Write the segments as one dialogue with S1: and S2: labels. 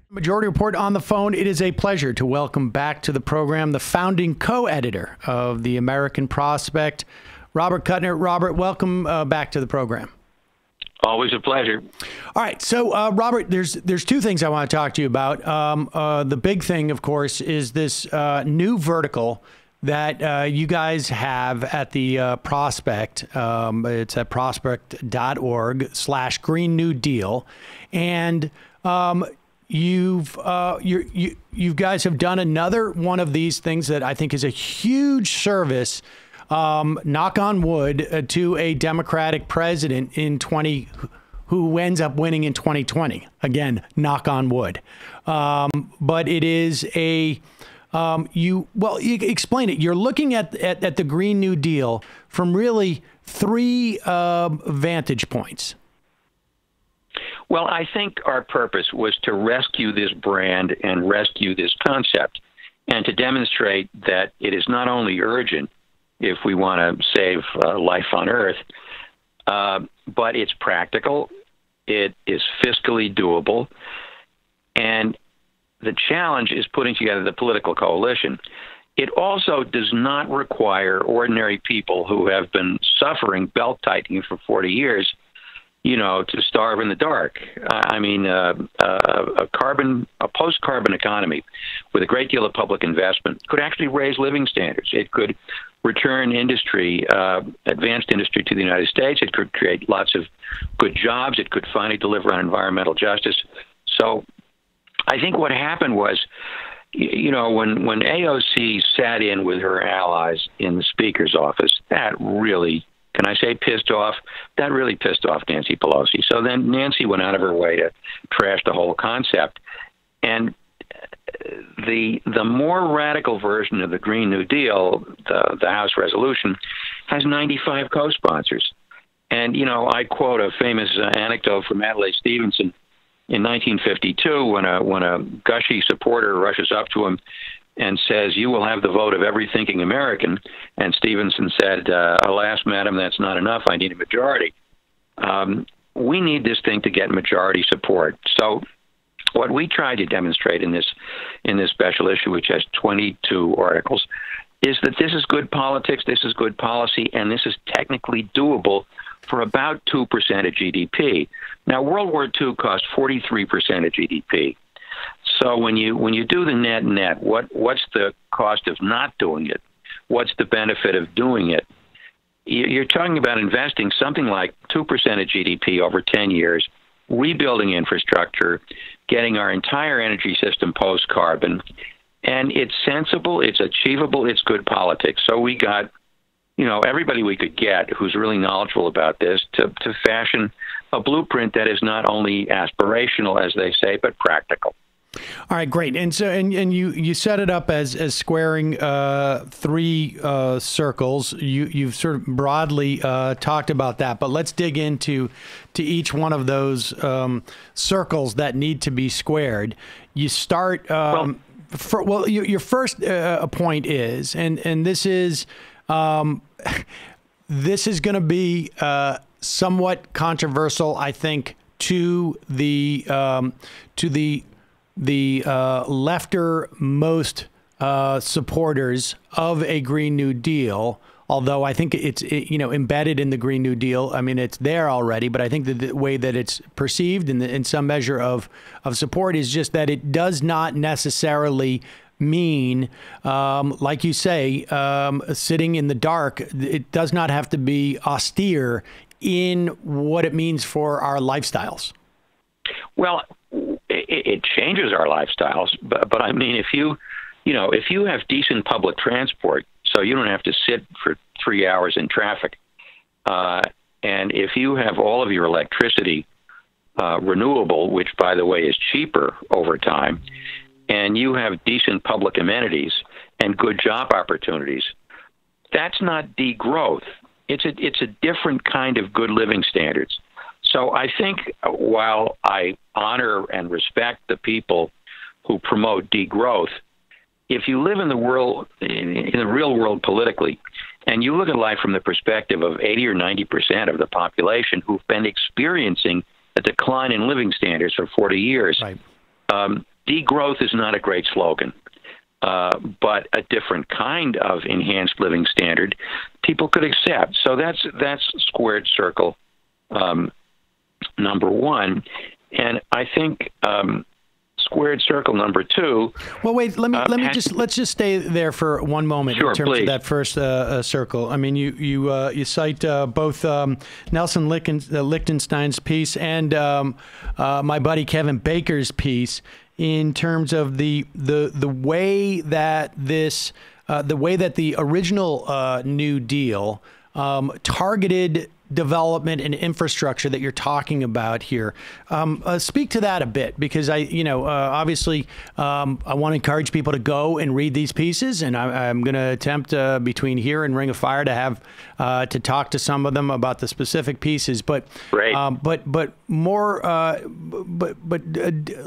S1: Majority Report on the phone. It is a pleasure to welcome back to the program the founding co-editor of the American Prospect, Robert Kuttner. Robert, welcome back to the program.
S2: Always a pleasure.
S1: All right. So, Robert, there's two things I want to talk to you about. The big thing, of course, is this new vertical that you guys have at the Prospect. It's at prospect.org/Green New Deal. And you guys have done another one of these things that I think is a huge service, knock on wood, to a Democratic president who ends up winning in 2020. Again, knock on wood. But it is you explain it. You're looking at the Green New Deal from really three vantage points.
S2: Well, I think our purpose was to rescue this brand and rescue this concept, and to demonstrate that it is not only urgent if we want to save life on Earth, but it's practical, it is fiscally doable, and the challenge is putting together the political coalition. It also does not require ordinary people who have been suffering belt-tightening for 40 years to starve in the dark. I mean, a post-carbon economy with a great deal of public investment could actually raise living standards. It could return industry, advanced industry, to the United States. It could create lots of good jobs. It could finally deliver on environmental justice. So I think what happened was, when AOC sat in with her allies in the Speaker's office, that really, can I say pissed off? That really pissed off Nancy Pelosi. So then Nancy went out of her way to trash the whole concept. And the more radical version of the Green New Deal, the House resolution, has 95 co-sponsors. And, I quote a famous anecdote from Adlai Stevenson in 1952 when a gushy supporter rushes up to him and says, "You will have the vote of every thinking American." And Stevenson said, "Alas, madam, that's not enough. I need a majority." We need this thing to get majority support. So what we tried to demonstrate in this special issue, which has 22 articles, is that this is good politics, this is good policy, and this is technically doable for about 2% of GDP. Now, World War II cost 43% of GDP. So when you do the net, what's the cost of not doing it? What's the benefit of doing it? You're talking about investing something like 2% of GDP over 10 years, rebuilding infrastructure, getting our entire energy system post-carbon, and it's sensible, it's achievable, it's good politics. So we got, everybody we could get who's really knowledgeable about this to fashion a blueprint that is not only aspirational, as they say, but practical.
S1: All right, great. And so, and you set it up as squaring three circles. You've sort of broadly talked about that, but let's dig into each one of those circles that need to be squared. You start. Your first point is, and this is going to be somewhat controversial, I think, to the lefter-most supporters of a Green New Deal, although I think it's embedded in the Green New Deal. I mean, it's there already, but I think that the way that it's perceived in some measure of support is just that it does not necessarily mean, like you say, sitting in the dark. It does not have to be austere in what it means for our lifestyles.
S2: Well, it changes our lifestyles, but I mean, if you have decent public transport, so you don't have to sit for 3 hours in traffic, and if you have all of your electricity renewable, which, by the way, is cheaper over time, and you have decent public amenities and good job opportunities, that's not degrowth. It's a different kind of good living standards. So I think while I honor and respect the people who promote degrowth, if you live in the real world politically, And you look at life from the perspective of 80 or 90% of the population who've been experiencing a decline in living standards for 40 years.
S1: Right.
S2: Degrowth is not a great slogan, but a different kind of enhanced living standard people could accept. So that's squared circle number one. And I think squared circle number two.
S1: Well, wait. Let's just stay there for one moment.
S2: Sure,
S1: in terms
S2: please.
S1: of that first circle. I mean, you cite both Nelson Lichtenstein's piece and my buddy Kevin Baker's piece in terms of the way that the original New Deal targeted development and infrastructure that you're talking about here. Speak to that a bit, because obviously I want to encourage people to go and read these pieces, and I'm going to attempt between here and Ring of Fire to have to talk to some of them about the specific pieces. But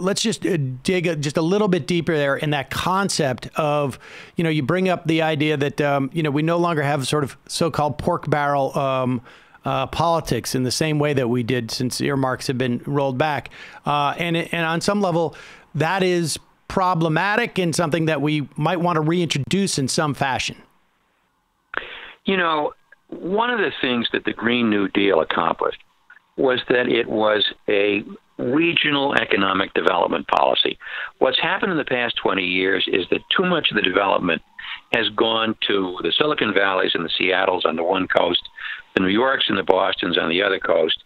S1: let's just dig just a little bit deeper there in that concept of, you bring up the idea that we no longer have sort of so-called pork barrel politics in the same way that we did since earmarks have been rolled back. And on some level, that is problematic and something that we might want to reintroduce in some fashion.
S2: One of the things that the Green New Deal accomplished was that it was a regional economic development policy. What's happened in the past 20 years is that too much of the development has gone to the Silicon Valleys and the Seattles on the one coast, the New Yorks and the Bostons on the other coast,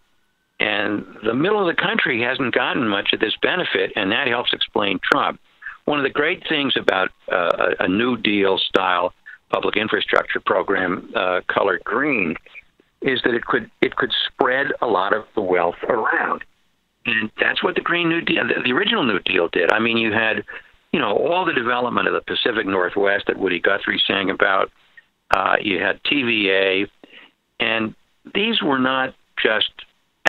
S2: and the middle of the country hasn't gotten much of this benefit, and that helps explain Trump. One of the great things about a New Deal style public infrastructure program colored green is that it could spread a lot of the wealth around. And that's what the Green New Deal, the original New Deal did. I mean, you had, all the development of the Pacific Northwest that Woody Guthrie sang about. You had TVA, and these were not just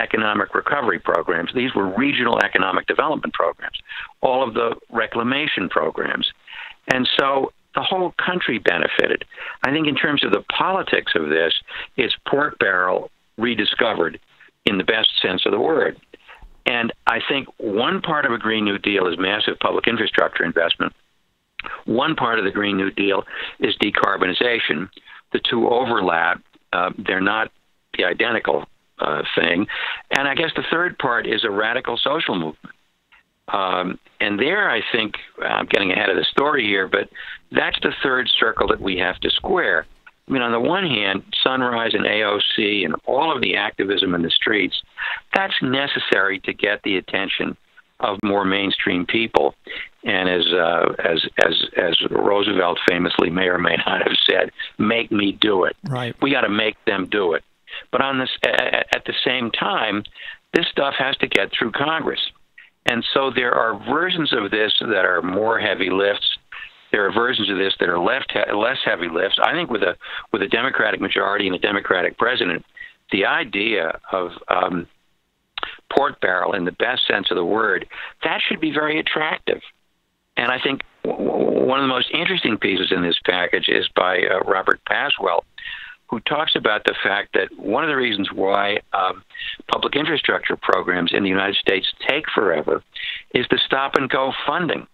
S2: economic recovery programs. These were regional economic development programs, all of the reclamation programs. And so the whole country benefited. I think in terms of the politics of this, it's pork barrel rediscovered in the best sense of the word. And I think one part of a Green New Deal is massive public infrastructure investment. One part of the Green New Deal is decarbonization. The two overlap. They're not the identical thing. And I guess the third part is a radical social movement. And there, I think, I'm getting ahead of the story here, but that's the third circle that we have to square. I mean, on the one hand, Sunrise and AOC and all of the activism in the streets, that's necessary to get the attention of more mainstream people. And as Roosevelt famously may or may not have said, make me do it.
S1: Right.
S2: We got to make them do it. But at the same time, this stuff has to get through Congress. And so there are versions of this that are more heavy lifts. There are versions of this that are less heavy lifts. I think with a Democratic majority and a Democratic president, the idea of pork barrel in the best sense of the word, that should be very attractive. And I think one of the most interesting pieces in this package is by Robert Paswell, who talks about the fact that one of the reasons why public infrastructure programs in the United States take forever is the stop-and-go funding.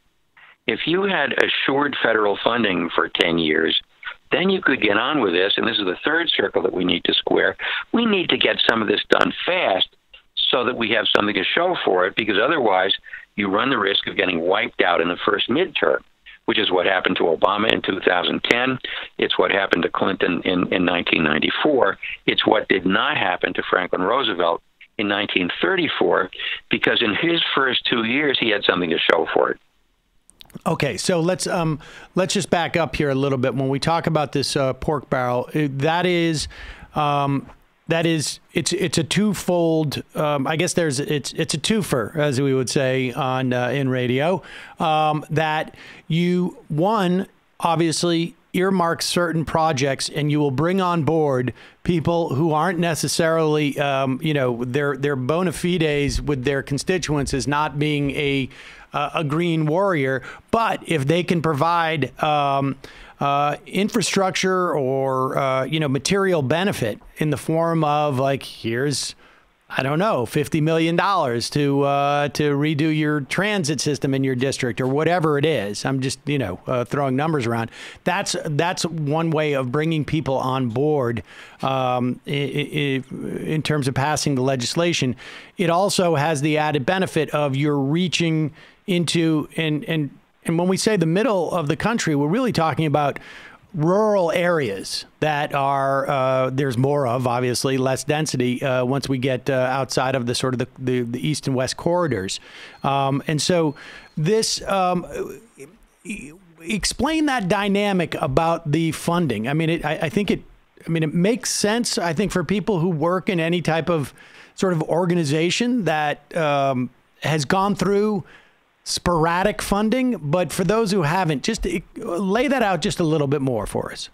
S2: If you had assured federal funding for 10 years, then you could get on with this, and this is the third circle that we need to square. We need to get some of this done fast so that we have something to show for it, because otherwise you run the risk of getting wiped out in the first midterm, which is what happened to Obama in 2010. It's what happened to Clinton in 1994. It's what did not happen to Franklin Roosevelt in 1934, because in his first 2 years, he had something to show for it.
S1: Okay, so let's just back up here a little bit. When we talk about this pork barrel, it's a twofold. I guess it's a twofer, as we would say on in radio. That you obviously earmark certain projects, and you will bring on board people who aren't necessarily their bona fides with their constituents as not being a green warrior, but if they can provide infrastructure or material benefit in the form of like, here's, I don't know, $50 million to redo your transit system in your district or whatever it is. I'm just, throwing numbers around. That's one way of bringing people on board in terms of passing the legislation. It also has the added benefit of you're reaching into, and when we say the middle of the country, we're really talking about rural areas that are there's more of, obviously less density once we get outside of the sort of the east and west corridors, and so this explain that dynamic about the funding. I mean, I think it makes sense. I think for people who work in any type of sort of organization that has gone through sporadic funding, but for those who haven't, just lay that out just a little bit more for us.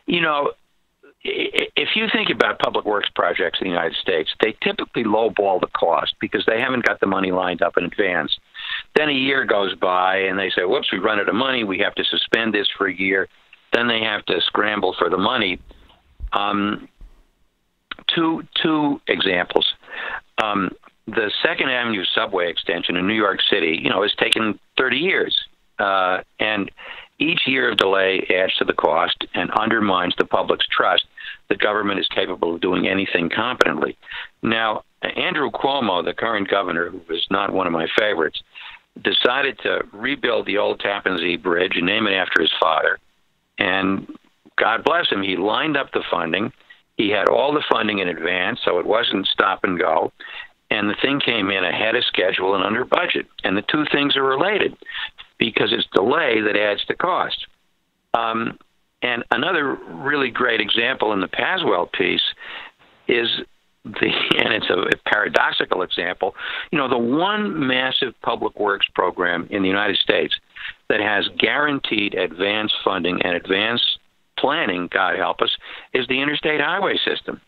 S2: If you think about public works projects in the United States, they typically lowball the cost because they haven't got the money lined up in advance. Then a year goes by and they say, whoops, we run out of money. We have to suspend this for a year. Then they have to scramble for the money. Two examples. The Second Avenue subway extension in New York City, has taken 30 years. And each year of delay adds to the cost and undermines the public's trust that government is capable of doing anything competently. Now, Andrew Cuomo, the current governor, who is not one of my favorites, decided to rebuild the old Tappan Zee Bridge and name it after his father. And God bless him, he lined up the funding. He had all the funding in advance, so it wasn't stop and go. And the thing came in ahead of schedule and under budget. And the two things are related because it's delay that adds to cost. And another really great example in the Paswell piece is and it's a paradoxical example, the one massive public works program in the United States that has guaranteed advance funding and advance planning, God help us, is the interstate highway system.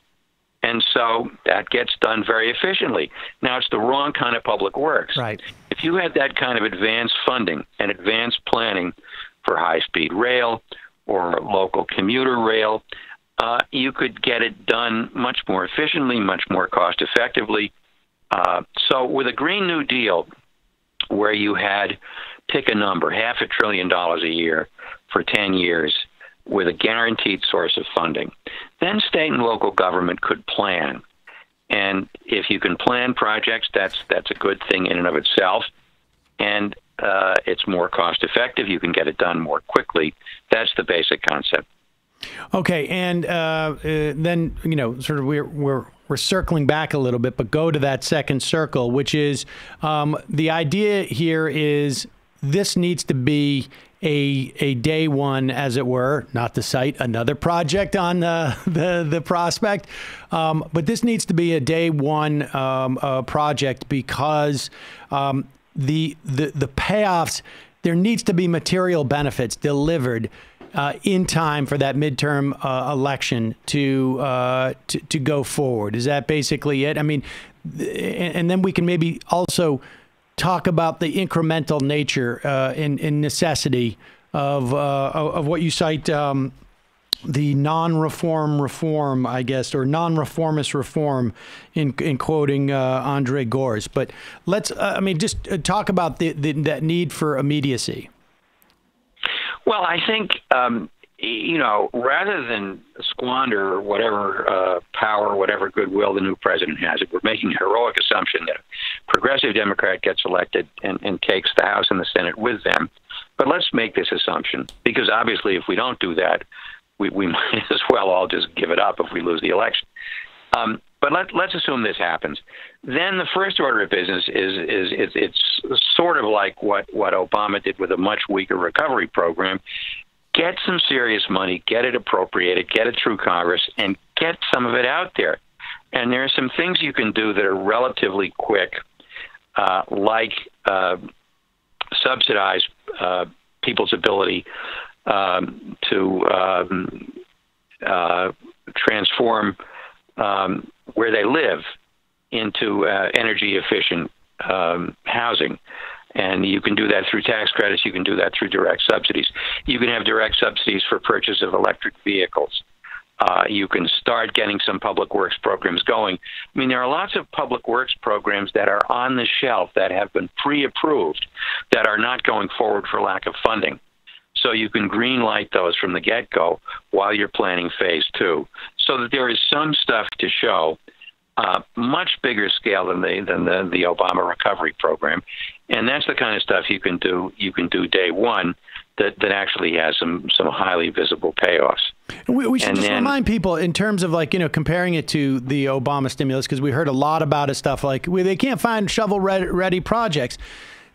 S2: And so that gets done very efficiently. Now, it's the wrong kind of public works.
S1: Right.
S2: If you had that kind of advanced funding and advanced planning for high-speed rail or local commuter rail, you could get it done much more efficiently, much more cost-effectively. So with a Green New Deal, where you had, pick a number, $500 billion a year for 10 years, with a guaranteed source of funding, then state and local government could plan. And if you can plan projects, that's a good thing in and of itself. And it's more cost effective. You can get it done more quickly. That's the basic concept.
S1: Okay, and then sort of we're circling back a little bit, but go to that second circle, which is the idea here is this needs to be a day one, as it were, not to cite another project on the prospect, but this needs to be a day one project because the payoffs, there needs to be material benefits delivered in time for that midterm election to go forward. Is that basically it? I mean, and then we can maybe also talk about the incremental nature and necessity of what you cite, the non-reform, I guess, or non-reformist reform in quoting Andre Gors. But let's, just talk about that need for immediacy.
S2: Well, I think, rather than squander whatever power, whatever goodwill the new president has, if we're making a heroic assumption that a progressive Democrat gets elected and takes the House and the Senate with them. But let's make this assumption, because obviously if we don't do that, we might as well all just give it up if we lose the election. But let's assume this happens. Then the first order of business is it's sort of like what Obama did with a much weaker recovery program. Get some serious money, get it appropriated, get it through Congress, and get some of it out there. And there are some things you can do that are relatively quick, like subsidize people's ability to transform where they live into energy-efficient housing. And you can do that through tax credits. You can do that through direct subsidies. You can have direct subsidies for purchase of electric vehicles. You can start getting some public works programs going. I mean, there are lots of public works programs that are on the shelf that have been pre-approved that are not going forward for lack of funding. So you can green light those from the get-go while you're planning phase two, so that there is some stuff to show, much bigger scale than the Obama recovery program, and that's the kind of stuff you can do day one that actually has some highly visible payoffs.
S1: We should just remind people in terms of comparing it to the Obama stimulus, because we heard a lot about it, stuff like they can't find shovel-ready projects.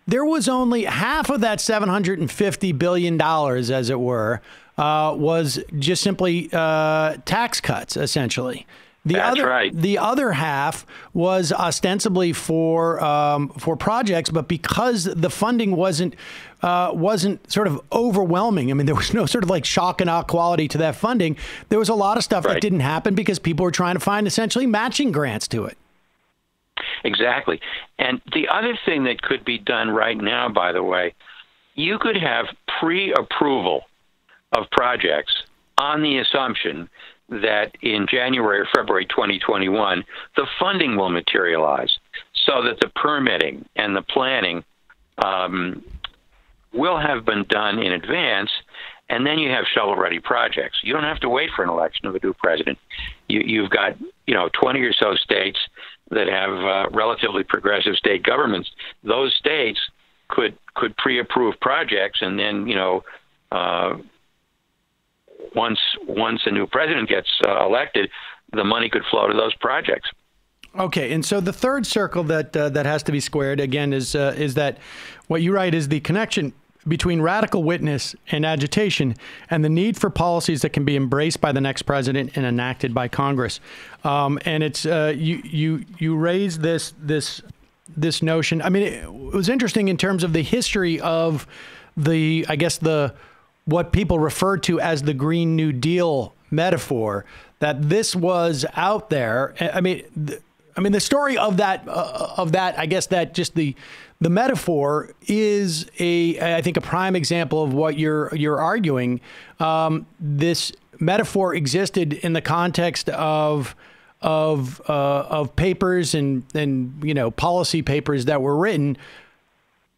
S1: There was only half of that $750 billion, as it were, was just simply tax cuts, essentially.
S2: That's right.
S1: The other half was ostensibly for projects, but because the funding wasn't sort of overwhelming. I mean, there was no sort of shock and awe quality to that funding. There was a lot of stuff that didn't happen because people were trying to find essentially matching grants to it.
S2: Exactly. And the other thing that could be done right now, by the way, you could have pre-approval of projects on the assumption that in January or February 2021, the funding will materialize, so that the permitting and the planning will have been done in advance, and then you have shovel-ready projects. You don't have to wait for an election of a new president. You've got 20 or so states that have relatively progressive state governments. Those states could pre-approve projects, and then once a new president gets elected, the money could flow to those projects.
S1: Okay, and so the third circle that has to be squared again is that what you write is the connection between radical witness and agitation and the need for policies that can be embraced by the next president and enacted by Congress. And it's you raise this notion. I mean, it was interesting in terms of the history of what people refer to as the Green New Deal metaphor, that this was out there. I mean, the story of that, I guess that just the metaphor is I think a prime example of what you're arguing. This metaphor existed in the context of papers and policy papers that were written.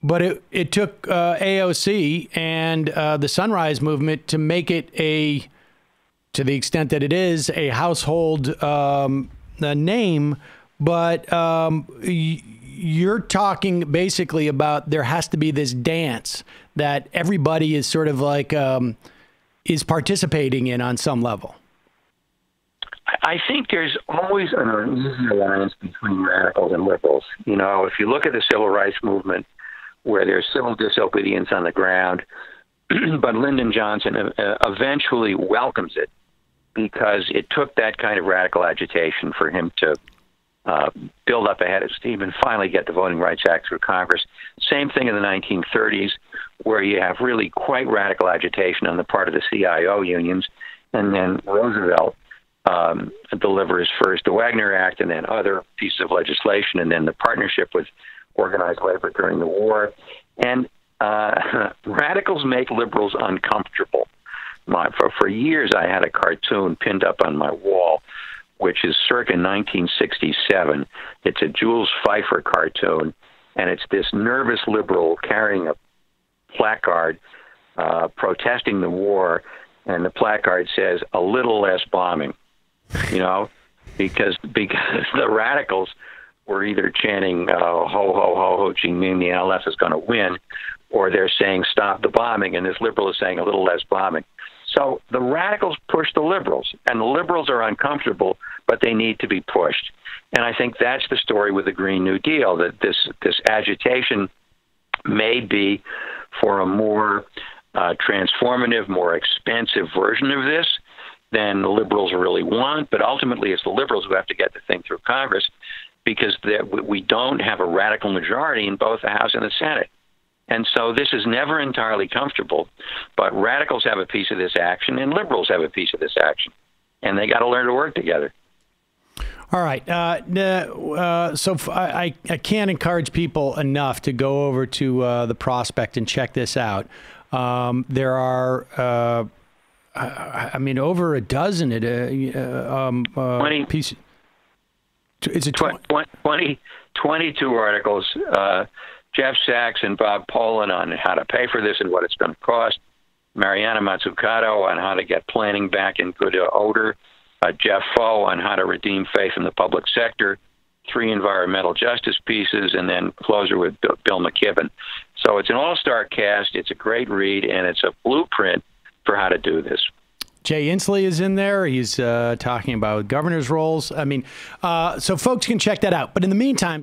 S1: But it took AOC and the Sunrise Movement to make it to the extent that it is, a household name. But you're talking basically about there has to be this dance that everybody is sort of is participating in on some level.
S2: I think there's always an uneasy alliance between radicals and liberals. If you look at the civil rights movement, where there's civil disobedience on the ground, but Lyndon Johnson eventually welcomes it because it took that kind of radical agitation for him to build up a head of steam and finally get the Voting Rights Act through Congress. Same thing in the 1930s, where you have really quite radical agitation on the part of the CIO unions, and then Roosevelt delivers first the Wagner Act and then other pieces of legislation, and then the partnership with organized labor during the war. And radicals make liberals uncomfortable. For years, I had a cartoon pinned up on my wall, which is circa 1967. It's a Jules Feiffer cartoon, and it's this nervous liberal carrying a placard protesting the war, and the placard says, "A little less bombing," because the radicals were either chanting, ho, ho, ho, Ho Chi Minh, the LF is going to win, or they're saying, stop the bombing, and this liberal is saying a little less bombing. So the radicals push the liberals, and the liberals are uncomfortable, but they need to be pushed. And I think that's the story with the Green New Deal, that this agitation may be for a more transformative, more expensive version of this than the liberals really want, but ultimately it's the liberals who have to get the thing through Congress, because we don't have a radical majority in both the House and the Senate. And so this is never entirely comfortable, but radicals have a piece of this action and liberals have a piece of this action, and they got to learn to work together.
S1: All All right. I can't encourage people enough to go over to the Prospect and check this out. There are, over a dozen
S2: 20
S1: pieces. Is it
S2: 22 articles. Jeff Sachs and Bob Poland on how to pay for this and what it's going to cost. Mariana Mazzucato on how to get planning back in good odor. Jeff Foe on how to redeem faith in the public sector. 3 environmental justice pieces, and then closer with Bill McKibben. So it's an all-star cast. It's a great read, and it's a blueprint for how to do this.
S1: Jay Inslee is in there. He's talking about governors' roles. So folks can check that out. But in the meantime,